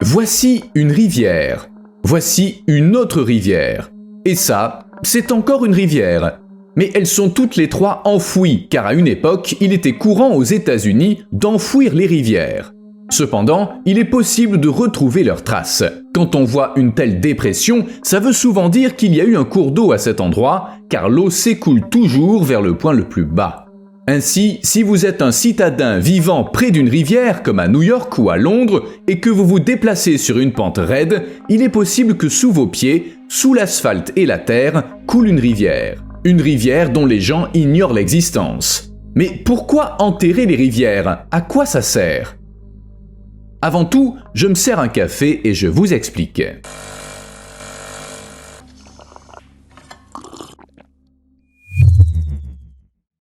Voici une rivière. Voici une autre rivière. Et ça, c'est encore une rivière. Mais elles sont toutes les trois enfouies, car à une époque, il était courant aux États-Unis d'enfouir les rivières. Cependant, il est possible de retrouver leurs traces. Quand on voit une telle dépression, ça veut souvent dire qu'il y a eu un cours d'eau à cet endroit, car l'eau s'écoule toujours vers le point le plus bas. Ainsi, si vous êtes un citadin vivant près d'une rivière, comme à New York ou à Londres, et que vous vous déplacez sur une pente raide, il est possible que sous vos pieds, sous l'asphalte et la terre, coule une rivière. Une rivière dont les gens ignorent l'existence. Mais pourquoi enterrer les rivières? À quoi ça sert? Avant tout, je me sers un café et je vous explique.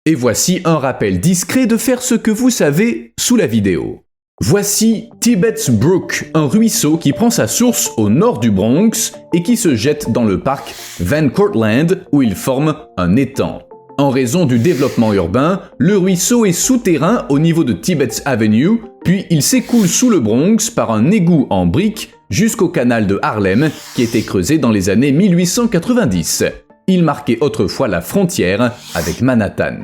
Et voici un rappel discret de faire ce que vous savez sous la vidéo. Voici Tibbetts Brook, un ruisseau qui prend sa source au nord du Bronx et qui se jette dans le parc Van Cortlandt où il forme un étang. En raison du développement urbain, le ruisseau est souterrain au niveau de Tibbetts Avenue, puis il s'écoule sous le Bronx par un égout en briques jusqu'au canal de Harlem qui était creusé dans les années 1890. Il marquait autrefois la frontière avec Manhattan.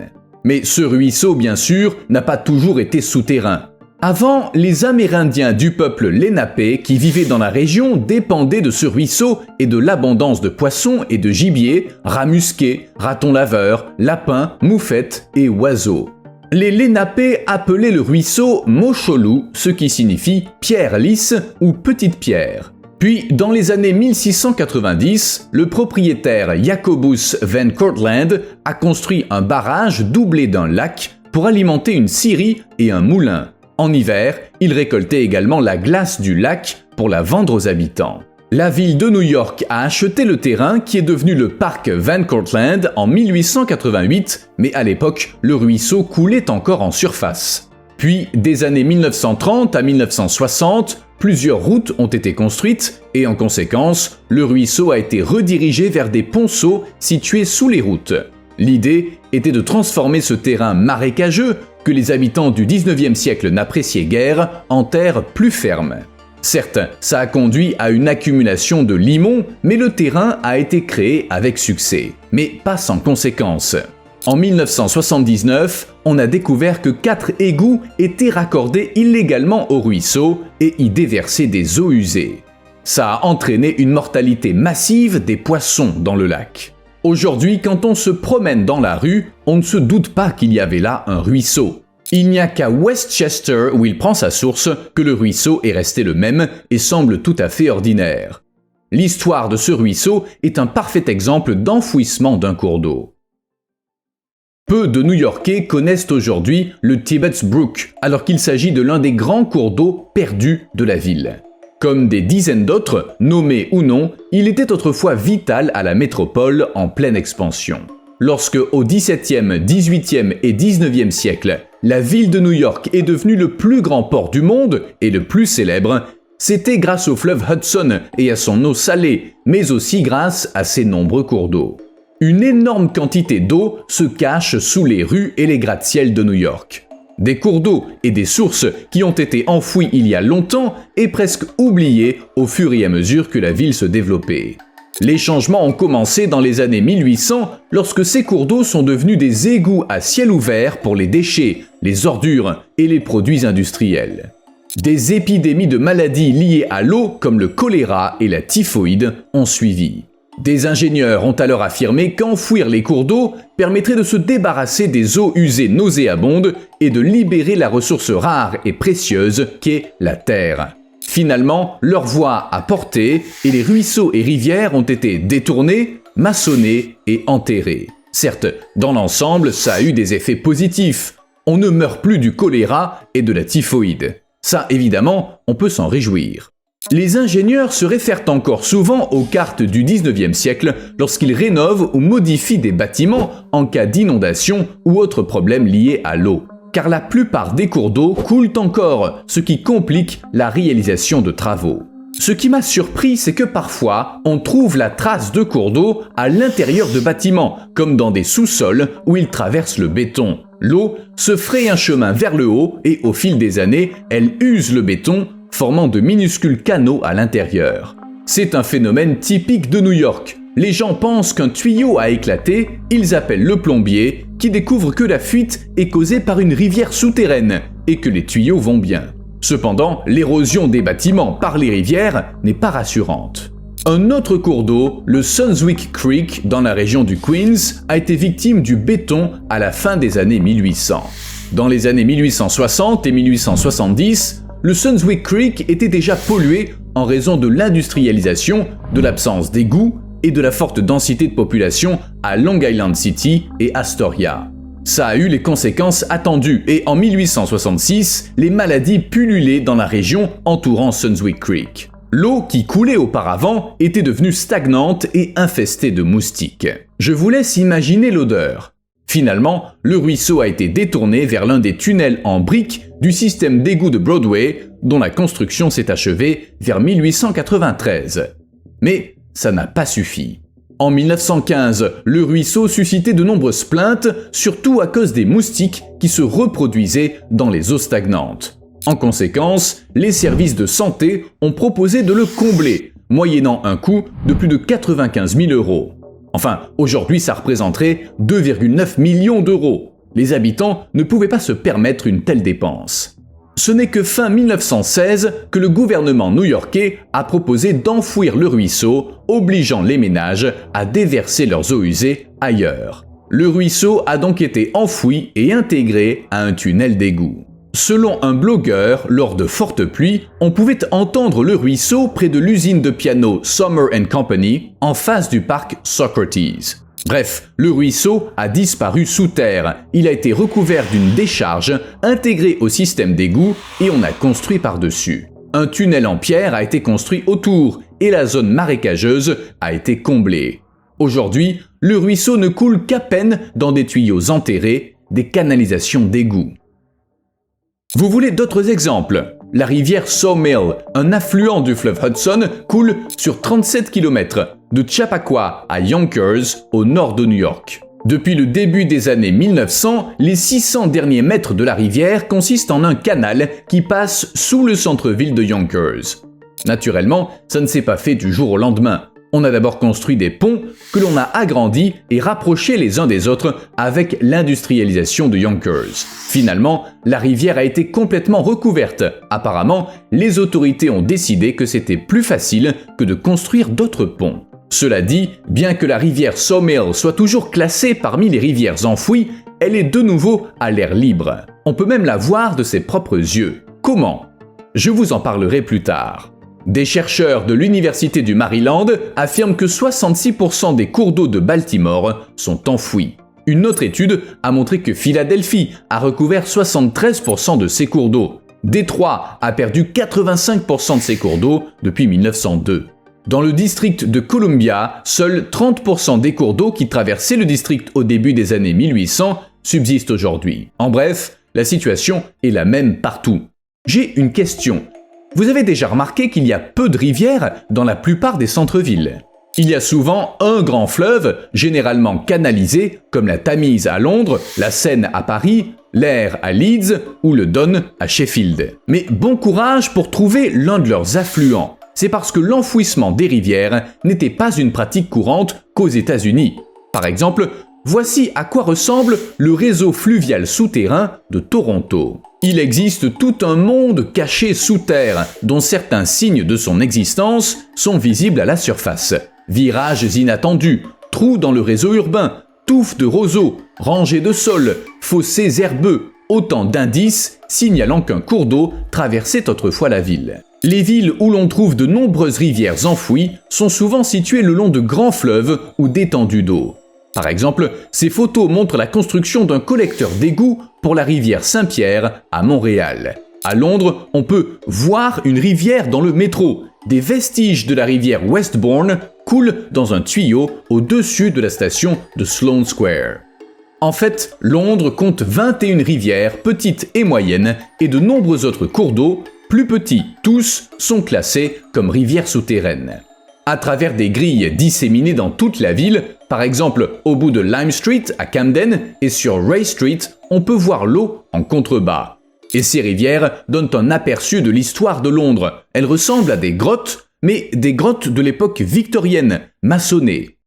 Mais ce ruisseau, bien sûr, n'a pas toujours été souterrain. Avant, les Amérindiens du peuple Lénape qui vivaient dans la région dépendaient de ce ruisseau et de l'abondance de poissons et de gibier, rats musqués, ratons laveurs, lapins, moufettes et oiseaux. Les Lénapés appelaient le ruisseau Mosholu, ce qui signifie pierre lisse ou petite pierre. Puis, dans les années 1690, le propriétaire Jacobus Van Cortlandt a construit un barrage doublé d'un lac pour alimenter une scierie et un moulin. En hiver, il récoltait également la glace du lac pour la vendre aux habitants. La ville de New York a acheté le terrain qui est devenu le parc Van Cortlandt en 1888, mais à l'époque, le ruisseau coulait encore en surface. Puis, des années 1930 à 1960, plusieurs routes ont été construites et en conséquence, le ruisseau a été redirigé vers des ponceaux situés sous les routes. L'idée était de transformer ce terrain marécageux que les habitants du 19e siècle n'appréciaient guère en terre plus ferme. Certes, ça a conduit à une accumulation de limons, mais le terrain a été créé avec succès. Mais pas sans conséquences. En 1979, on a découvert que 4 égouts étaient raccordés illégalement au ruisseau et y déversaient des eaux usées. Ça a entraîné une mortalité massive des poissons dans le lac. Aujourd'hui, quand on se promène dans la rue, on ne se doute pas qu'il y avait là un ruisseau. Il n'y a qu'à Westchester, où il prend sa source, que le ruisseau est resté le même et semble tout à fait ordinaire. L'histoire de ce ruisseau est un parfait exemple d'enfouissement d'un cours d'eau. Peu de New-Yorkais connaissent aujourd'hui le Tibbetts Brook, alors qu'il s'agit de l'un des grands cours d'eau perdus de la ville. Comme des dizaines d'autres, nommés ou non, il était autrefois vital à la métropole en pleine expansion. Lorsque, au XVIIe, XVIIIe et XIXe siècle, la ville de New York est devenue le plus grand port du monde et le plus célèbre, c'était grâce au fleuve Hudson et à son eau salée, mais aussi grâce à ses nombreux cours d'eau. Une énorme quantité d'eau se cache sous les rues et les gratte-ciel de New York. Des cours d'eau et des sources qui ont été enfouis il y a longtemps et presque oubliés au fur et à mesure que la ville se développait. Les changements ont commencé dans les années 1800 lorsque ces cours d'eau sont devenus des égouts à ciel ouvert pour les déchets, les ordures et les produits industriels. Des épidémies de maladies liées à l'eau comme le choléra et la typhoïde ont suivi. Des ingénieurs ont alors affirmé qu'enfouir les cours d'eau permettrait de se débarrasser des eaux usées nauséabondes et de libérer la ressource rare et précieuse qu'est la terre. Finalement, leur voix a porté et les ruisseaux et rivières ont été détournés, maçonnés et enterrés. Certes, dans l'ensemble, ça a eu des effets positifs. On ne meurt plus du choléra et de la typhoïde. Ça, évidemment, on peut s'en réjouir. Les ingénieurs se réfèrent encore souvent aux cartes du 19e siècle lorsqu'ils rénovent ou modifient des bâtiments en cas d'inondation ou autres problèmes liés à l'eau. Car la plupart des cours d'eau coulent encore, ce qui complique la réalisation de travaux. Ce qui m'a surpris, c'est que parfois, on trouve la trace de cours d'eau à l'intérieur de bâtiments, comme dans des sous-sols où ils traversent le béton. L'eau se fraye un chemin vers le haut et au fil des années, elle use le béton, formant de minuscules canaux à l'intérieur. C'est un phénomène typique de New York. Les gens pensent qu'un tuyau a éclaté, ils appellent le plombier, qui découvre que la fuite est causée par une rivière souterraine et que les tuyaux vont bien. Cependant, l'érosion des bâtiments par les rivières n'est pas rassurante. Un autre cours d'eau, le Sunswick Creek, dans la région du Queens, a été victime du béton à la fin des années 1800. Dans les années 1860 et 1870, le Sunswick Creek était déjà pollué en raison de l'industrialisation, de l'absence d'égouts et de la forte densité de population à Long Island City et Astoria. Ça a eu les conséquences attendues et en 1866, les maladies pullulaient dans la région entourant Sunswick Creek. L'eau qui coulait auparavant était devenue stagnante et infestée de moustiques. Je vous laisse imaginer l'odeur. Finalement, le ruisseau a été détourné vers l'un des tunnels en briques du système d'égout de Broadway, dont la construction s'est achevée vers 1893. Mais ça n'a pas suffi. En 1915, le ruisseau suscitait de nombreuses plaintes, surtout à cause des moustiques qui se reproduisaient dans les eaux stagnantes. En conséquence, les services de santé ont proposé de le combler, moyennant un coût de plus de 95 000 €. Enfin, aujourd'hui, ça représenterait 2,9 millions d'euros. Les habitants ne pouvaient pas se permettre une telle dépense. Ce n'est que fin 1916 que le gouvernement new-yorkais a proposé d'enfouir le ruisseau, obligeant les ménages à déverser leurs eaux usées ailleurs. Le ruisseau a donc été enfoui et intégré à un tunnel d'égout. Selon un blogueur, lors de fortes pluies, on pouvait entendre le ruisseau près de l'usine de piano Summer & Company, en face du parc Socrates. Bref, le ruisseau a disparu sous terre, il a été recouvert d'une décharge, intégré au système d'égout et on a construit par-dessus. Un tunnel en pierre a été construit autour et la zone marécageuse a été comblée. Aujourd'hui, le ruisseau ne coule qu'à peine dans des tuyaux enterrés, des canalisations d'égout. Vous voulez d'autres exemples? La rivière Sawmill, un affluent du fleuve Hudson, coule sur 37 km, de Chappaqua à Yonkers, au nord de New York. Depuis le début des années 1900, les 600 derniers mètres de la rivière consistent en un canal qui passe sous le centre-ville de Yonkers. Naturellement, ça ne s'est pas fait du jour au lendemain. On a d'abord construit des ponts que l'on a agrandis et rapprochés les uns des autres avec l'industrialisation de Yonkers. Finalement, la rivière a été complètement recouverte. Apparemment, les autorités ont décidé que c'était plus facile que de construire d'autres ponts. Cela dit, bien que la rivière Sawmill soit toujours classée parmi les rivières enfouies, elle est de nouveau à l'air libre. On peut même la voir de ses propres yeux. Comment? Je vous en parlerai plus tard. Des chercheurs de l'Université du Maryland affirment que 66% des cours d'eau de Baltimore sont enfouis. Une autre étude a montré que Philadelphie a recouvert 73% de ses cours d'eau. Détroit a perdu 85% de ses cours d'eau depuis 1902. Dans le district de Columbia, seuls 30% des cours d'eau qui traversaient le district au début des années 1800 subsistent aujourd'hui. En bref, la situation est la même partout. J'ai une question. Vous avez déjà remarqué qu'il y a peu de rivières dans la plupart des centres-villes. Il y a souvent un grand fleuve, généralement canalisé, comme la Tamise à Londres, la Seine à Paris, l'Aire à Leeds ou le Don à Sheffield. Mais bon courage pour trouver l'un de leurs affluents. C'est parce que l'enfouissement des rivières n'était pas une pratique courante qu'aux États-Unis. Par exemple, voici à quoi ressemble le réseau fluvial souterrain de Toronto. Il existe tout un monde caché sous terre, dont certains signes de son existence sont visibles à la surface. Virages inattendus, trous dans le réseau urbain, touffes de roseaux, rangées de sols, fossés herbeux, autant d'indices signalant qu'un cours d'eau traversait autrefois la ville. Les villes où l'on trouve de nombreuses rivières enfouies sont souvent situées le long de grands fleuves ou d'étendues d'eau. Par exemple, ces photos montrent la construction d'un collecteur d'égouts pour la rivière Saint-Pierre à Montréal. À Londres, on peut voir une rivière dans le métro. Des vestiges de la rivière Westbourne coulent dans un tuyau au-dessus de la station de Sloane Square. En fait, Londres compte 21 rivières, petites et moyennes, et de nombreux autres cours d'eau, plus petits tous, sont classés comme rivières souterraines. À travers des grilles disséminées dans toute la ville, par exemple au bout de Lime Street à Camden et sur Ray Street, on peut voir l'eau en contrebas. Et ces rivières donnent un aperçu de l'histoire de Londres. Elles ressemblent à des grottes, mais des grottes de l'époque victorienne, maçonnées.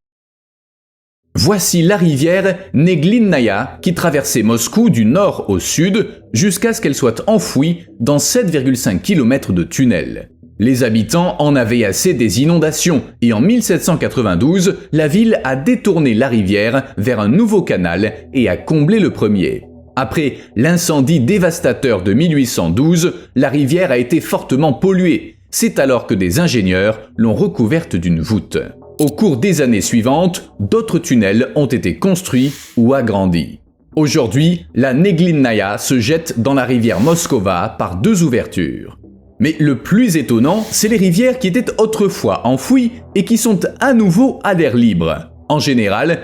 Voici la rivière Neglin-Naya qui traversait Moscou du nord au sud jusqu'à ce qu'elle soit enfouie dans 7,5 km de tunnels. Les habitants en avaient assez des inondations et en 1792, la ville a détourné la rivière vers un nouveau canal et a comblé le premier. Après l'incendie dévastateur de 1812, la rivière a été fortement polluée. C'est alors que des ingénieurs l'ont recouverte d'une voûte. Au cours des années suivantes, d'autres tunnels ont été construits ou agrandis. Aujourd'hui, la Neglin-Naya se jette dans la rivière Moskova par 2 ouvertures. Mais le plus étonnant, c'est les rivières qui étaient autrefois enfouies et qui sont à nouveau à l'air libre. En général,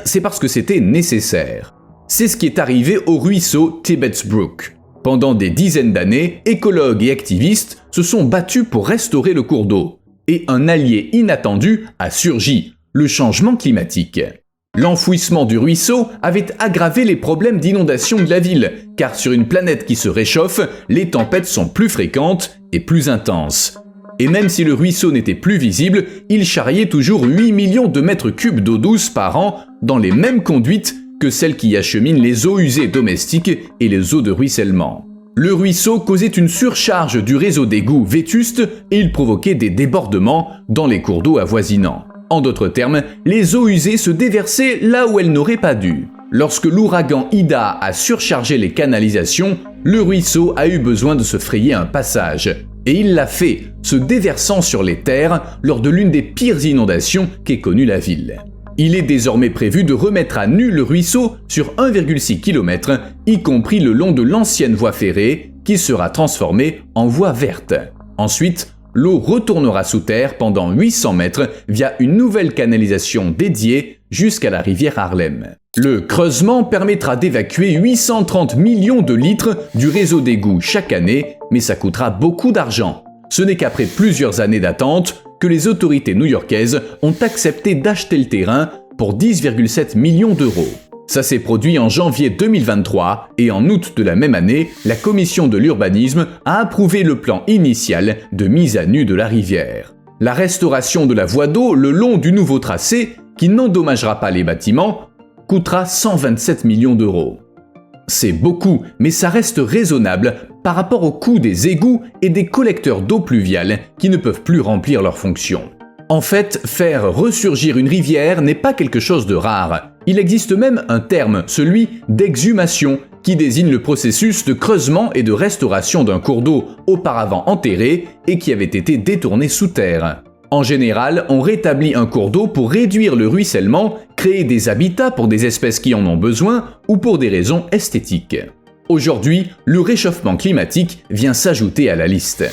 c'est parce que c'était nécessaire. C'est ce qui est arrivé au ruisseau Tibbets Brook. Pendant des dizaines d'années, écologues et activistes se sont battus pour restaurer le cours d'eau. Et un allié inattendu a surgi, le changement climatique. L'enfouissement du ruisseau avait aggravé les problèmes d'inondation de la ville, car sur une planète qui se réchauffe, les tempêtes sont plus fréquentes et plus intenses. Et même si le ruisseau n'était plus visible, il charriait toujours 8 millions de mètres cubes d'eau douce par an dans les mêmes conduites que celles qui acheminent les eaux usées domestiques et les eaux de ruissellement. Le ruisseau causait une surcharge du réseau d'égouts vétuste et il provoquait des débordements dans les cours d'eau avoisinants. En d'autres termes, les eaux usées se déversaient là où elles n'auraient pas dû. Lorsque l'ouragan Ida a surchargé les canalisations, le ruisseau a eu besoin de se frayer un passage. Et il l'a fait, se déversant sur les terres lors de l'une des pires inondations qu'ait connue la ville. Il est désormais prévu de remettre à nu le ruisseau sur 1,6 km, y compris le long de l'ancienne voie ferrée, qui sera transformée en voie verte. Ensuite, l'eau retournera sous terre pendant 800 mètres via une nouvelle canalisation dédiée jusqu'à la rivière Harlem. Le creusement permettra d'évacuer 830 millions de litres du réseau d'égouts chaque année, mais ça coûtera beaucoup d'argent. Ce n'est qu'après plusieurs années d'attente que les autorités new-yorkaises ont accepté d'acheter le terrain pour 10,7 millions d'euros. Ça s'est produit en janvier 2023 et en août de la même année, la commission de l'urbanisme a approuvé le plan initial de mise à nu de la rivière. La restauration de la voie d'eau le long du nouveau tracé, qui n'endommagera pas les bâtiments, coûtera 127 millions d'euros. C'est beaucoup, mais ça reste raisonnable par rapport au coût des égouts et des collecteurs d'eau pluviale qui ne peuvent plus remplir leurs fonctions. En fait, faire ressurgir une rivière n'est pas quelque chose de rare. Il existe même un terme, celui d'exhumation, qui désigne le processus de creusement et de restauration d'un cours d'eau auparavant enterré et qui avait été détourné sous terre. En général, on rétablit un cours d'eau pour réduire le ruissellement, créer des habitats pour des espèces qui en ont besoin ou pour des raisons esthétiques. Aujourd'hui, le réchauffement climatique vient s'ajouter à la liste.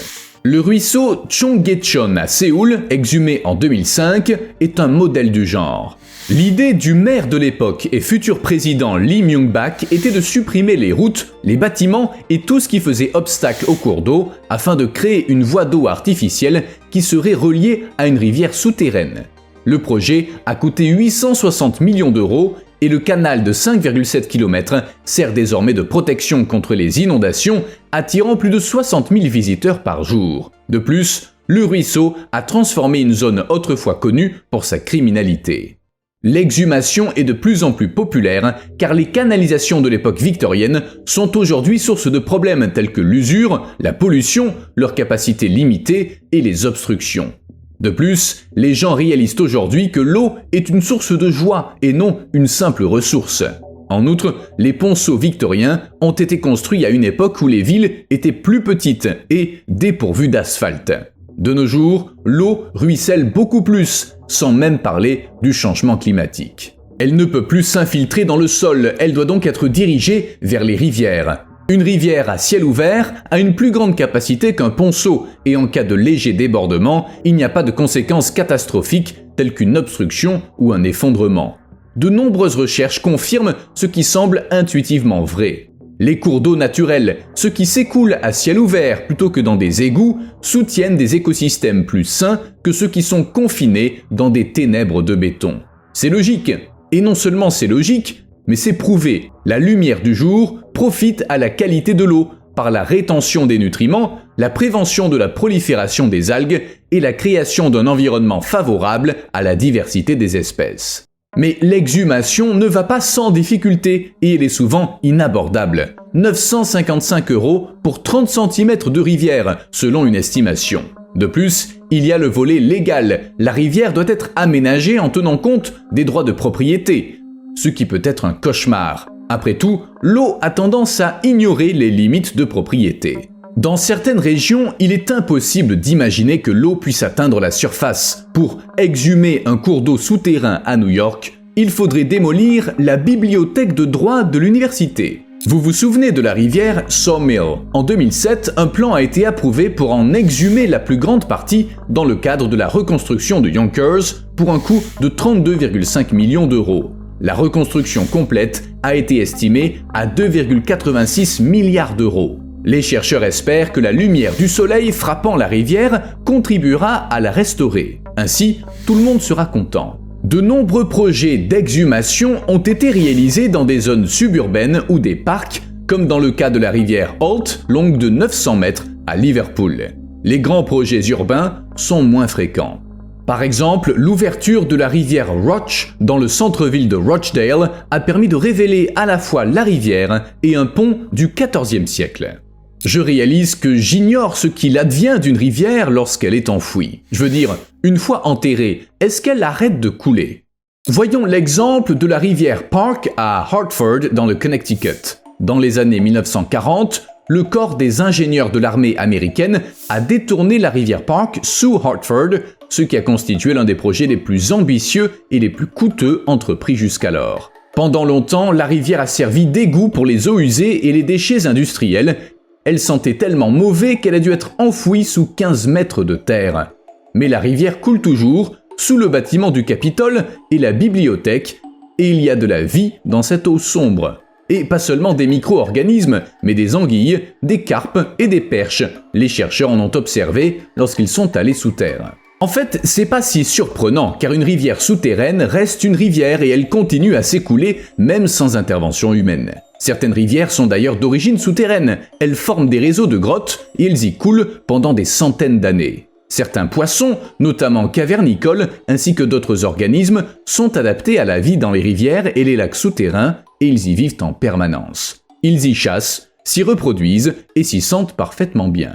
Le ruisseau Chonggyecheon à Séoul, exhumé en 2005, est un modèle du genre. L'idée du maire de l'époque et futur président Lee Myung-bak était de supprimer les routes, les bâtiments et tout ce qui faisait obstacle au cours d'eau afin de créer une voie d'eau artificielle qui serait reliée à une rivière souterraine. Le projet a coûté 860 millions d'euros et le canal de 5,7 km sert désormais de protection contre les inondations, attirant plus de 60 000 visiteurs par jour. De plus, le ruisseau a transformé une zone autrefois connue pour sa criminalité. L'exhumation est de plus en plus populaire car les canalisations de l'époque victorienne sont aujourd'hui source de problèmes tels que l'usure, la pollution, leur capacité limitée et les obstructions. De plus, les gens réalisent aujourd'hui que l'eau est une source de joie et non une simple ressource. En outre, les ponceaux victoriens ont été construits à une époque où les villes étaient plus petites et dépourvues d'asphalte. De nos jours, l'eau ruisselle beaucoup plus, sans même parler du changement climatique. Elle ne peut plus s'infiltrer dans le sol, elle doit donc être dirigée vers les rivières. Une rivière à ciel ouvert a une plus grande capacité qu'un ponceau et en cas de léger débordement, il n'y a pas de conséquences catastrophiques telles qu'une obstruction ou un effondrement. De nombreuses recherches confirment ce qui semble intuitivement vrai. Les cours d'eau naturels, ceux qui s'écoulent à ciel ouvert plutôt que dans des égouts, soutiennent des écosystèmes plus sains que ceux qui sont confinés dans des ténèbres de béton. C'est logique. Et non seulement c'est logique, mais c'est prouvé. La lumière du jour profite à la qualité de l'eau, par la rétention des nutriments, la prévention de la prolifération des algues et la création d'un environnement favorable à la diversité des espèces. Mais l'exhumation ne va pas sans difficulté et elle est souvent inabordable. 955 € pour 30 cm de rivière, selon une estimation. De plus, il y a le volet légal. La rivière doit être aménagée en tenant compte des droits de propriété, ce qui peut être un cauchemar. Après tout, l'eau a tendance à ignorer les limites de propriété. Dans certaines régions, il est impossible d'imaginer que l'eau puisse atteindre la surface. Pour exhumer un cours d'eau souterrain à New York, il faudrait démolir la bibliothèque de droit de l'université. Vous vous souvenez de la rivière Sawmill? En 2007, un plan a été approuvé pour en exhumer la plus grande partie dans le cadre de la reconstruction de Yonkers pour un coût de 32,5 millions €. La reconstruction complète a été estimée à 2,86 milliards €. Les chercheurs espèrent que la lumière du soleil frappant la rivière contribuera à la restaurer. Ainsi, tout le monde sera content. De nombreux projets d'exhumation ont été réalisés dans des zones suburbaines ou des parcs, comme dans le cas de la rivière Holt, longue de 900 mètres, à Liverpool. Les grands projets urbains sont moins fréquents. Par exemple, l'ouverture de la rivière Roch dans le centre-ville de Rochdale a permis de révéler à la fois la rivière et un pont du XIVe siècle. Je réalise que j'ignore ce qu'il advient d'une rivière lorsqu'elle est enfouie. Je veux dire, une fois enterrée, est-ce qu'elle arrête de couler? Voyons l'exemple de la rivière Park à Hartford dans le Connecticut. Dans les années 1940, le corps des ingénieurs de l'armée américaine a détourné la rivière Park sous Hartford, ce qui a constitué l'un des projets les plus ambitieux et les plus coûteux entrepris jusqu'alors. Pendant longtemps, la rivière a servi d'égout pour les eaux usées et les déchets industriels. Elle sentait tellement mauvais qu'elle a dû être enfouie sous 15 mètres de terre. Mais la rivière coule toujours, sous le bâtiment du Capitole et la bibliothèque, et il y a de la vie dans cette eau sombre. Et pas seulement des micro-organismes, mais des anguilles, des carpes et des perches. Les chercheurs en ont observé lorsqu'ils sont allés sous terre. En fait, c'est pas si surprenant, car une rivière souterraine reste une rivière et elle continue à s'écouler même sans intervention humaine. Certaines rivières sont d'ailleurs d'origine souterraine. Elles forment des réseaux de grottes et elles y coulent pendant des centaines d'années. Certains poissons, notamment cavernicoles, ainsi que d'autres organismes, sont adaptés à la vie dans les rivières et les lacs souterrains et ils y vivent en permanence. Ils y chassent, s'y reproduisent et s'y sentent parfaitement bien.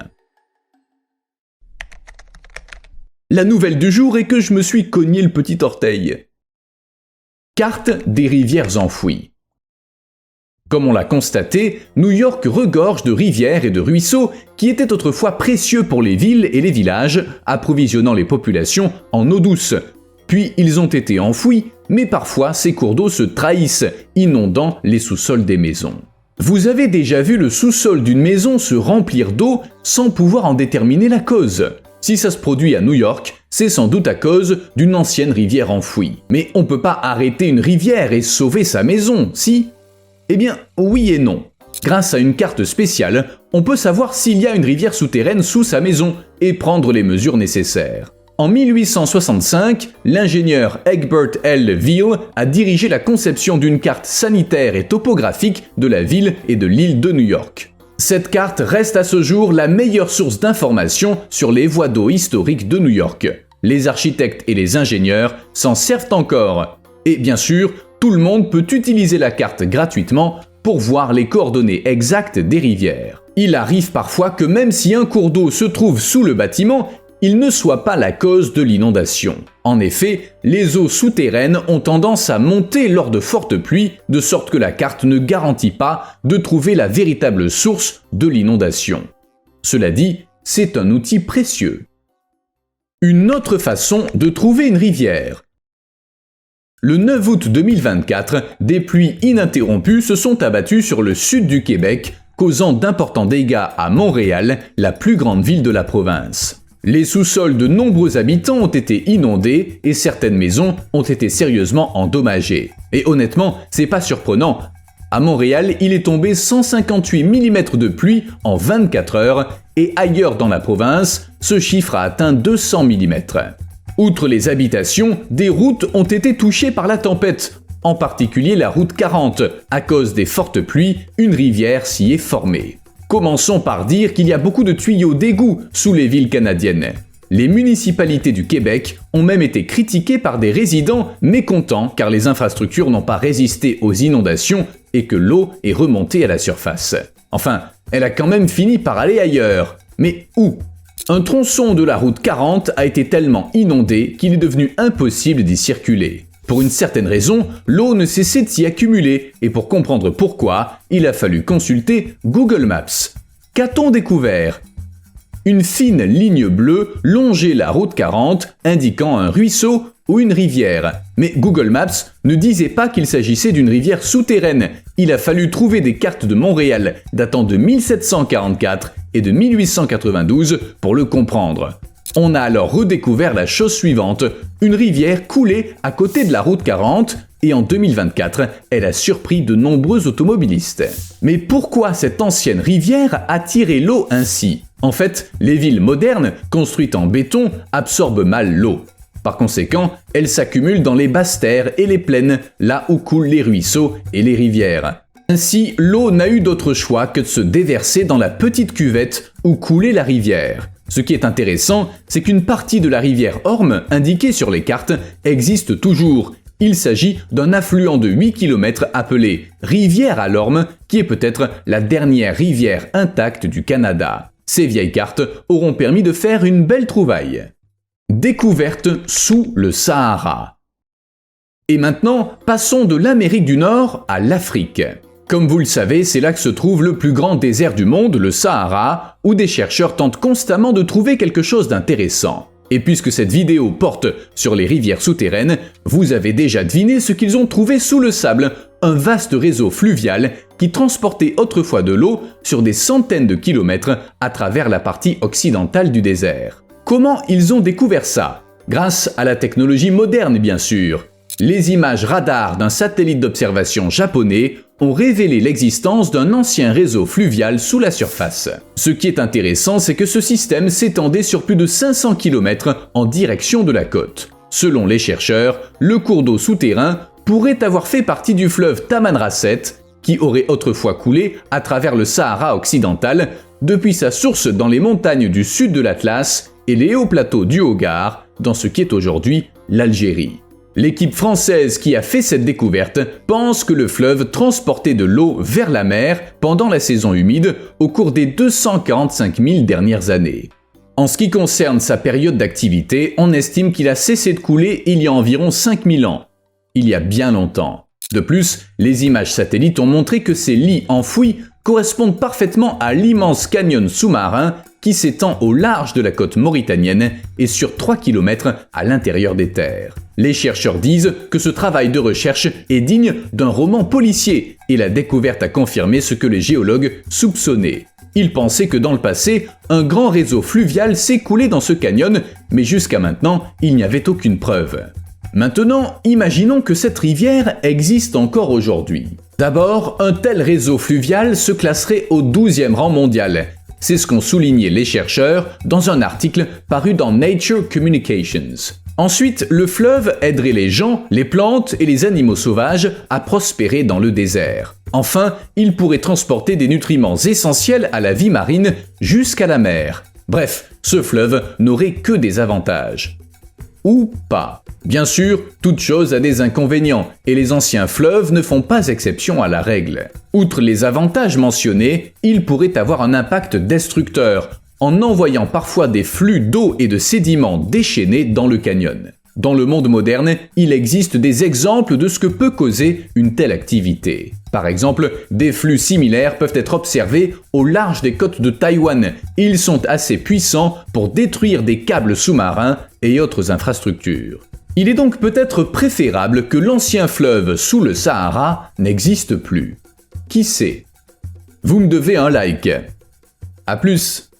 La nouvelle du jour est que je me suis cogné le petit orteil. Carte des rivières enfouies. Comme on l'a constaté, New York regorge de rivières et de ruisseaux qui étaient autrefois précieux pour les villes et les villages, approvisionnant les populations en eau douce. Puis ils ont été enfouis, mais parfois ces cours d'eau se trahissent, inondant les sous-sols des maisons. Vous avez déjà vu le sous-sol d'une maison se remplir d'eau sans pouvoir en déterminer la cause? Si ça se produit à New York, c'est sans doute à cause d'une ancienne rivière enfouie. Mais on peut pas arrêter une rivière et sauver sa maison, si? Eh bien, oui et non. Grâce à une carte spéciale, on peut savoir s'il y a une rivière souterraine sous sa maison et prendre les mesures nécessaires. En 1865, l'ingénieur Egbert L. Veal a dirigé la conception d'une carte sanitaire et topographique de la ville et de l'île de New York. Cette carte reste à ce jour la meilleure source d'informations sur les voies d'eau historiques de New York. Les architectes et les ingénieurs s'en servent encore. Et bien sûr, tout le monde peut utiliser la carte gratuitement pour voir les coordonnées exactes des rivières. Il arrive parfois que même si un cours d'eau se trouve sous le bâtiment, il ne soit pas la cause de l'inondation. En effet, les eaux souterraines ont tendance à monter lors de fortes pluies, de sorte que la carte ne garantit pas de trouver la véritable source de l'inondation. Cela dit, c'est un outil précieux. Une autre façon de trouver une rivière. Le 9 août 2024, des pluies ininterrompues se sont abattues sur le sud du Québec, causant d'importants dégâts à Montréal, la plus grande ville de la province. Les sous-sols de nombreux habitants ont été inondés et certaines maisons ont été sérieusement endommagées. Et honnêtement, c'est pas surprenant. À Montréal, il est tombé 158 mm de pluie en 24 heures et ailleurs dans la province, ce chiffre a atteint 200 mm. Outre les habitations, des routes ont été touchées par la tempête, en particulier la route 40. À cause des fortes pluies, une rivière s'y est formée. Commençons par dire qu'il y a beaucoup de tuyaux d'égout sous les villes canadiennes. Les municipalités du Québec ont même été critiquées par des résidents mécontents car les infrastructures n'ont pas résisté aux inondations et que l'eau est remontée à la surface. Enfin, elle a quand même fini par aller ailleurs. Mais où ? Un tronçon de la route 40 a été tellement inondé qu'il est devenu impossible d'y circuler. Pour une certaine raison, l'eau ne cessait de s'y accumuler et pour comprendre pourquoi, il a fallu consulter Google Maps. Qu'a-t-on découvert ? Une fine ligne bleue longeait la route 40, indiquant un ruisseau ou une rivière. Mais Google Maps ne disait pas qu'il s'agissait d'une rivière souterraine. Il a fallu trouver des cartes de Montréal datant de 1744 et de 1892 pour le comprendre. On a alors redécouvert la chose suivante, une rivière coulait à côté de la route 40 et en 2024, elle a surpris de nombreux automobilistes. Mais pourquoi cette ancienne rivière attirait l'eau ainsi ? En fait, les villes modernes, construites en béton, absorbent mal l'eau. Par conséquent, elle s'accumule dans les basses terres et les plaines, là où coulent les ruisseaux et les rivières. Ainsi, l'eau n'a eu d'autre choix que de se déverser dans la petite cuvette où coulait la rivière. Ce qui est intéressant, c'est qu'une partie de la rivière Orme, indiquée sur les cartes, existe toujours. Il s'agit d'un affluent de 8 km appelé Rivière à l'Orme, qui est peut-être la dernière rivière intacte du Canada. Ces vieilles cartes auront permis de faire une belle trouvaille. Découverte sous le Sahara. Et maintenant, passons de l'Amérique du Nord à l'Afrique. Comme vous le savez, c'est là que se trouve le plus grand désert du monde, le Sahara, où des chercheurs tentent constamment de trouver quelque chose d'intéressant. Et puisque cette vidéo porte sur les rivières souterraines, vous avez déjà deviné ce qu'ils ont trouvé sous le sable, un vaste réseau fluvial qui transportait autrefois de l'eau sur des centaines de kilomètres à travers la partie occidentale du désert. Comment ils ont découvert ça ? Grâce à la technologie moderne bien sûr. Les images radar d'un satellite d'observation japonais ont révélé l'existence d'un ancien réseau fluvial sous la surface. Ce qui est intéressant, c'est que ce système s'étendait sur plus de 500 km en direction de la côte. Selon les chercheurs, le cours d'eau souterrain pourrait avoir fait partie du fleuve Tamanrasset, qui aurait autrefois coulé à travers le Sahara occidental, depuis sa source dans les montagnes du sud de l'Atlas et les hauts plateaux du Hogar, dans ce qui est aujourd'hui l'Algérie. L'équipe française qui a fait cette découverte pense que le fleuve transportait de l'eau vers la mer pendant la saison humide au cours des 245 000 dernières années. En ce qui concerne sa période d'activité, on estime qu'il a cessé de couler il y a environ 5000 ans. Il y a bien longtemps. De plus, les images satellites ont montré que ces lits enfouis correspondent parfaitement à l'immense canyon sous-marin qui s'étend au large de la côte mauritanienne et sur 3 km à l'intérieur des terres. Les chercheurs disent que ce travail de recherche est digne d'un roman policier et la découverte a confirmé ce que les géologues soupçonnaient. Ils pensaient que dans le passé, un grand réseau fluvial s'écoulait dans ce canyon, mais jusqu'à maintenant, il n'y avait aucune preuve. Maintenant, imaginons que cette rivière existe encore aujourd'hui. D'abord, un tel réseau fluvial se classerait au 12e rang mondial. C'est ce qu'ont souligné les chercheurs dans un article paru dans Nature Communications. Ensuite, le fleuve aiderait les gens, les plantes et les animaux sauvages à prospérer dans le désert. Enfin, il pourrait transporter des nutriments essentiels à la vie marine jusqu'à la mer. Bref, ce fleuve n'aurait que des avantages. Ou pas. Bien sûr, toute chose a des inconvénients, et les anciens fleuves ne font pas exception à la règle. Outre les avantages mentionnés, ils pourraient avoir un impact destructeur, en envoyant parfois des flux d'eau et de sédiments déchaînés dans le canyon. Dans le monde moderne, il existe des exemples de ce que peut causer une telle activité. Par exemple, des flux similaires peuvent être observés au large des côtes de Taïwan. Ils sont assez puissants pour détruire des câbles sous-marins et autres infrastructures. Il est donc peut-être préférable que l'ancien fleuve sous le Sahara n'existe plus. Qui sait ? Vous me devez un like. À plus.